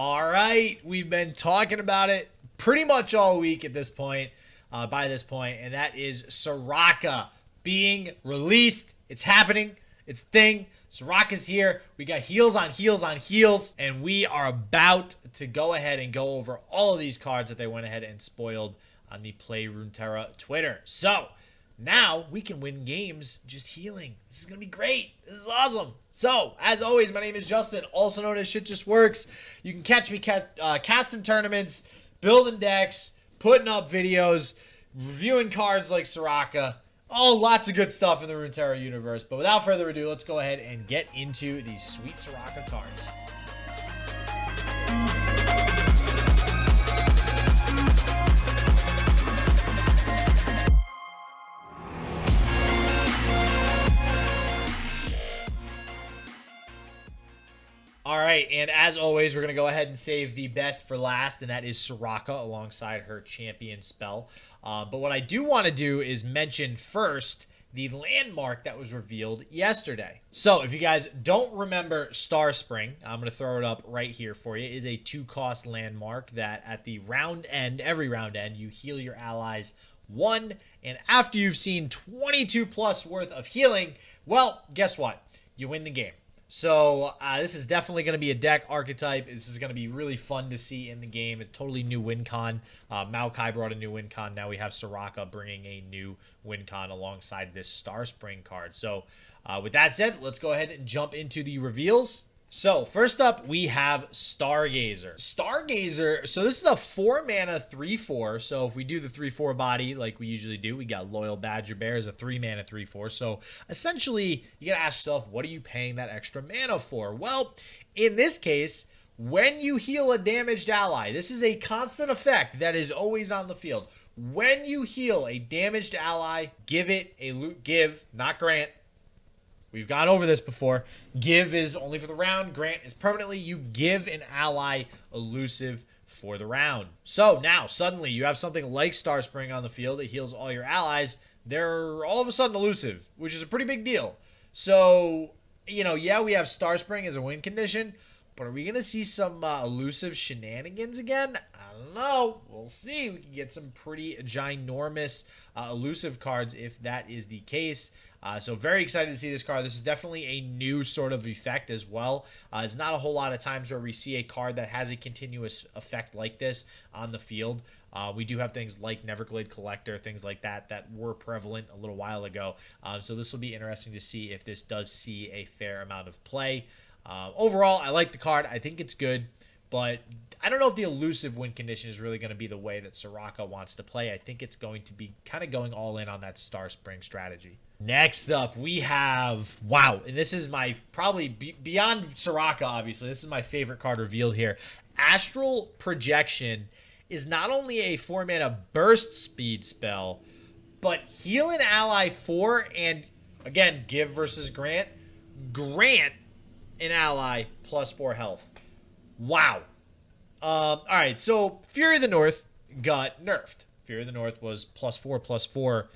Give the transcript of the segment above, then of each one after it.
All right, we've been talking about it pretty much all week at this point, by this point, and that is SORAKA being released. It's happening. It's a thing. SORAKA's here. We got heels on heels on heels, and we are about to go ahead and go over all of these cards that they went ahead and spoiled on the Play Runeterra Twitter. So now we can win games just healing. This is going to be great. This is awesome. So, as always, my name is Justin, also known as Shit Just Works. You can catch me casting tournaments, building decks, putting up videos, reviewing cards like SORAKA. Oh, lots of good stuff in the Runeterra universe. But without further ado, let's go ahead and get into these sweet SORAKA cards. All right, and as always, we're going to go ahead and save the best for last, and that is SORAKA alongside her champion spell. But what I do want to do is mention first the landmark that was revealed yesterday. So if you guys don't remember Starspring, I'm going to throw it up right here for you. It is a 2-cost landmark that at the round end, every round end, you heal your allies 1, and after you've seen 22 plus worth of healing, well, guess what? You win the game. So this is definitely going to be a deck archetype. This is going to be really fun to see in the game. A totally new win con. Maokai brought a new win con. Now we have SORAKA bringing a new win con alongside this Starspring card. So with that said, let's go ahead and jump into the reveals. So first up, we have Stargazer. Stargazer, so this is a 4-mana 3/4. So if we do the 3/4 body like we usually do, we got Loyal Badger Bear as a 3-mana 3/4. So essentially, you gotta ask yourself, what are you paying that extra mana for? Well, in this case, when you heal a damaged ally, this is a constant effect that is always on the field. When you heal a damaged ally, give it a give, not grant. We've gone over this before. Give is only for the round. Grant is permanently. You give an ally elusive for the round. So now, suddenly, you have something like Starspring on the field that heals all your allies. They're all of a sudden elusive, which is a pretty big deal. So, you know, yeah, we have Starspring as a win condition, but are we going to see some elusive shenanigans again? I don't know. We'll see. We can get some pretty ginormous elusive cards if that is the case. So very excited to see this card. This is definitely a new sort of effect as well. It's not a whole lot of times where we see a card that has a continuous effect like this on the field. We do have things like Neverglade Collector, things like that that were prevalent a little while ago. So this will be interesting to see if this does see a fair amount of play. Overall, I like the card. I think it's good, but I don't know if the elusive win condition is really going to be the way that SORAKA wants to play. I think it's going to be kind of going all in on that Starspring strategy. Next up, we have, wow, and this is my, probably beyond SORAKA, obviously, this is my favorite card revealed here. Astral Projection is not only a 4-mana burst speed spell, but heal an ally 4, and again, give versus grant an ally plus 4 health. Wow. All right, so Fury of the North got nerfed. Fury of the North was +4/+4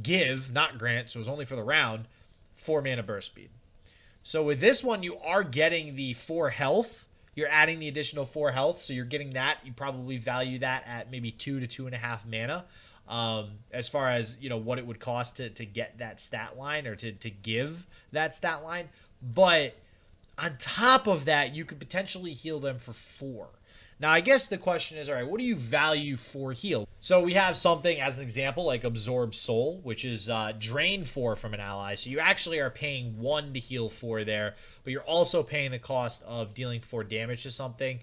give, not grant, so it was only for the round, 4-mana burst speed. So with this one, you are getting the 4 health. You're adding the additional 4 health, so you're getting that. You probably value that at maybe 2 to 2.5 mana. As far as, you know, what it would cost to get that stat line or to give that stat line. But on top of that, you could potentially heal them for 4. Now, I guess the question is, all right, what do you value for heal? So we have something, as an example, like Absorb Soul, which is drain 4 from an ally. So you actually are paying 1 to heal 4 there, but you're also paying the cost of dealing 4 damage to something.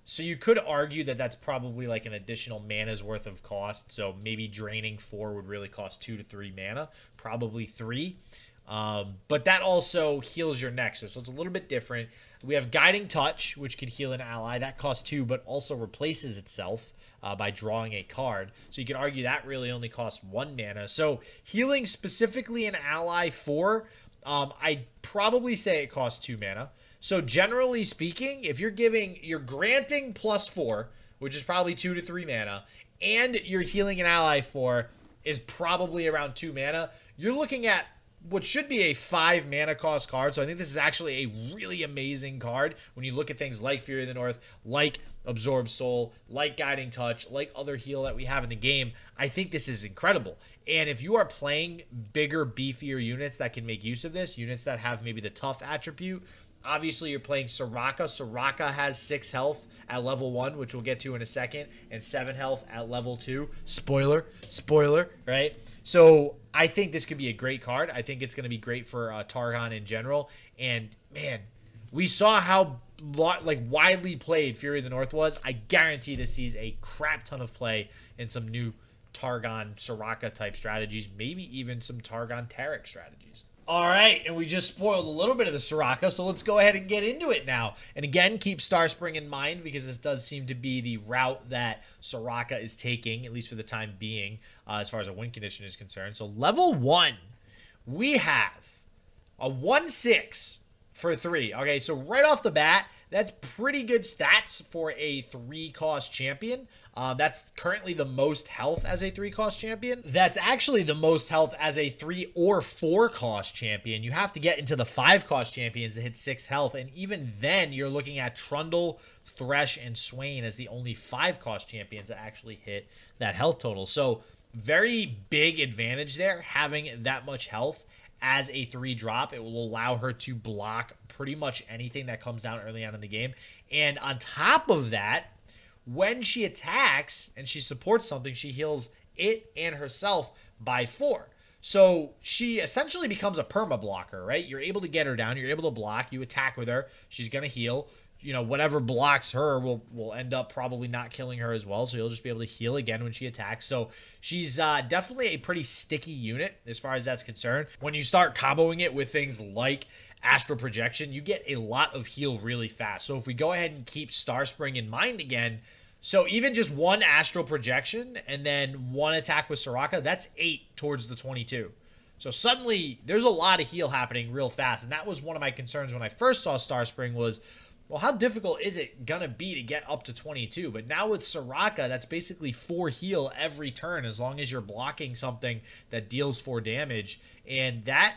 So you could argue that that's probably like an additional mana's worth of cost. So maybe draining 4 would really cost 2 to 3 mana, probably 3. But that also heals your Nexus, so it's a little bit different. We have Guiding Touch, which could heal an ally. That costs 2, but also replaces itself by drawing a card. So you could argue that really only costs 1 mana. So healing specifically an ally 4, I'd probably say it costs 2 mana. So generally speaking, if you're granting +4, which is probably 2 to 3 mana, and you're healing an ally 4 is probably around 2 mana, you're looking at what should be a 5 mana cost card. So I think this is actually a really amazing card when you look at things like Fury of the North, like Absorb Soul, like Guiding Touch, like other heal that we have in the game. I think this is incredible. And if you are playing bigger, beefier units that can make use of this, units that have maybe the tough attribute, obviously you're playing Soraka. Soraka has 6 health at level 1, which we'll get to in a second, and 7 health at level 2. Spoiler, right? So I think this could be a great card. I think it's going to be great for Targon in general. And man, we saw how widely played Fury of the North was. I guarantee this sees a crap ton of play in some new Targon Soraka type strategies, maybe even some Targon Taric strategies. All right, and we just spoiled a little bit of the Soraka, so let's go ahead and get into it now. And again, keep Starspring in mind because this does seem to be the route that Soraka is taking, at least for the time being, as far as a win condition is concerned. So level 1, we have a 1/6 for 3. Okay, so right off the bat, that's pretty good stats for a 3-cost champion. That's currently the most health as a 3-cost champion. That's actually the most health as a 3 or 4-cost champion. You have to get into the 5-cost champions to hit 6 health, and even then, you're looking at Trundle, Thresh, and Swain as the only 5-cost champions that actually hit that health total. So very big advantage there, having that much health as a 3-drop. It will allow her to block pretty much anything that comes down early on in the game. And on top of that, when she attacks and she supports something, she heals it and herself by 4. So she essentially becomes a perma blocker, right? You're able to get her down. You're able to block. You attack with her. She's going to heal. You know, whatever blocks her will end up probably not killing her as well. So you'll just be able to heal again when she attacks. So she's definitely a pretty sticky unit as far as that's concerned. When you start comboing it with things like Astral Projection, you get a lot of heal really fast. So if we go ahead and keep Starspring in mind again, so even just 1 Astral Projection and then 1 attack with Soraka, that's 8 towards the 22. So suddenly there's a lot of heal happening real fast. And that was one of my concerns when I first saw Starspring was, well, how difficult is it going to be to get up to 22? But now with Soraka, that's basically 4 heal every turn as long as you're blocking something that deals 4 damage. And that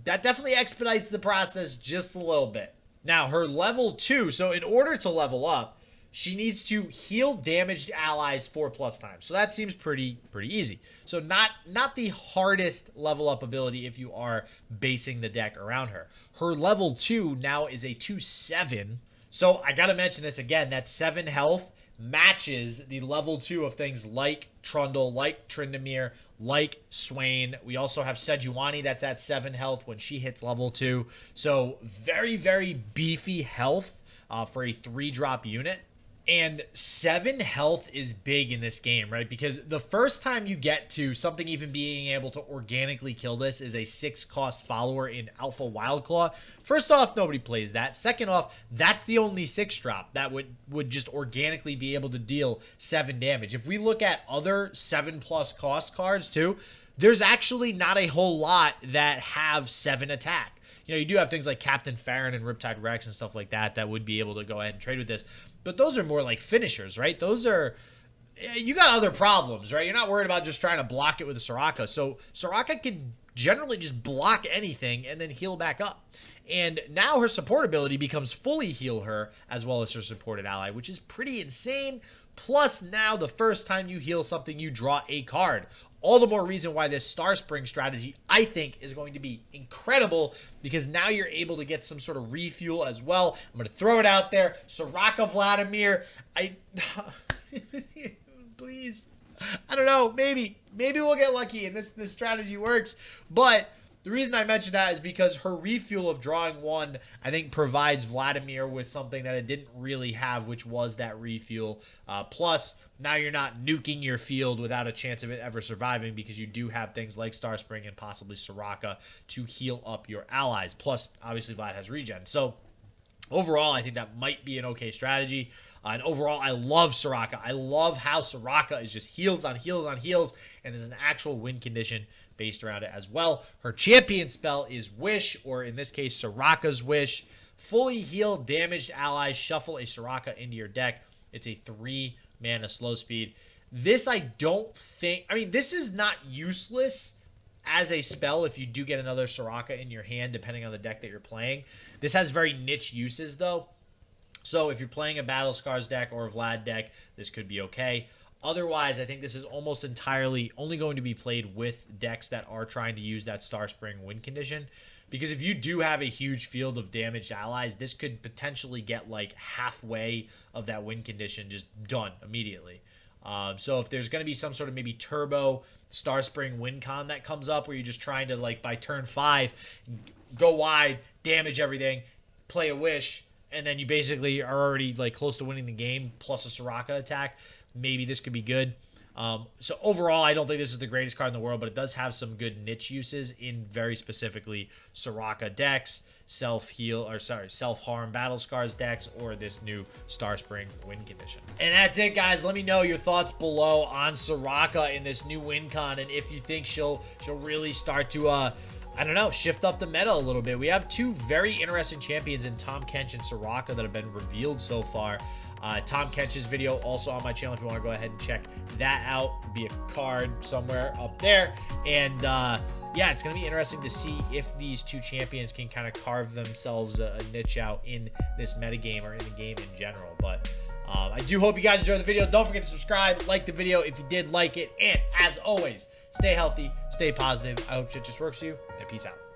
definitely expedites the process just a little bit. Now, her level 2, so in order to level up, she needs to heal damaged allies 4+ times. So that seems pretty easy. So not the hardest level up ability if you are basing the deck around her. Her level 2 now is a 2/7. So I got to mention this again. That 7 health matches the level 2 of things like Trundle, like Tryndamere, like Swain. We also have Sejuani that's at 7 health when she hits level 2. So very, very beefy health for a 3-drop unit. And 7 health is big in this game, right? Because the first time you get to something even being able to organically kill this is a 6-cost follower in Alpha Wildclaw. First off, nobody plays that. Second off, that's the only 6-drop that would just organically be able to deal 7 damage. If we look at other 7+ cost cards too, there's actually not a whole lot that have 7 attack. You know, you do have things like Captain Farron and Riptide Rex and stuff like that that would be able to go ahead and trade with this. But those are more like finishers, right? Those are, you got other problems, right? You're not worried about just trying to block it with a Soraka. So Soraka can generally just block anything and then heal back up. And now her support ability becomes fully heal her as well as her supported ally, which is pretty insane. Plus now the first time you heal something, you draw a card. All the more reason why this Starspring strategy, I think, is going to be incredible because now you're able to get some sort of refuel as well. I'm going to throw it out there. Soraka Vladimir, please. I don't know. Maybe we'll get lucky and this strategy works. But the reason I mention that is because her refuel of drawing 1, I think, provides Vladimir with something that it didn't really have, which was that refuel. Plus, now you're not nuking your field without a chance of it ever surviving because you do have things like Starspring and possibly Soraka to heal up your allies. Plus, obviously, Vlad has regen. So, overall, I think that might be an okay strategy. And overall, I love Soraka. I love how Soraka is just heals on heals on heals, and there's an actual win condition based around it as well. Her champion spell is Wish, or in this case, Soraka's Wish. Fully heal damaged allies, shuffle a Soraka into your deck. It's a 3-mana slow speed. This I don't think, I mean, this is not useless as a spell, if you do get another Soraka in your hand, depending on the deck that you're playing, this has very niche uses, though. So if you're playing a Battle Scars deck or a Vlad deck, this could be okay. Otherwise, I think this is almost entirely only going to be played with decks that are trying to use that Starspring win condition. Because if you do have a huge field of damaged allies, this could potentially get like halfway of that win condition just done immediately. So if there's going to be some sort of maybe turbo Starspring win con that comes up where you're just trying to, like, by turn 5, go wide, damage everything, play a wish, and then you basically are already like close to winning the game plus a Soraka attack, maybe this could be good. So overall, I don't think this is the greatest card in the world, but it does have some good niche uses in very specifically Soraka decks, self-harm Battle Scars decks, or this new Starspring win condition. And that's it, guys. Let me know your thoughts below on Soraka in this new win con, and if you think she'll really start to I don't know, shift up the meta a little bit. We have two very interesting champions in Tahm Kench and Soraka that have been revealed so far. Tahm Kench's video also on my channel if you want to go ahead and check that out. Be a card somewhere up there. And yeah, it's going to be interesting to see if these two champions can kind of carve themselves a niche out in this metagame or in the game in general. But I do hope you guys enjoyed the video. Don't forget to subscribe, like the video if you did like it. And as always, stay healthy, stay positive. I hope shit just works for you, and peace out.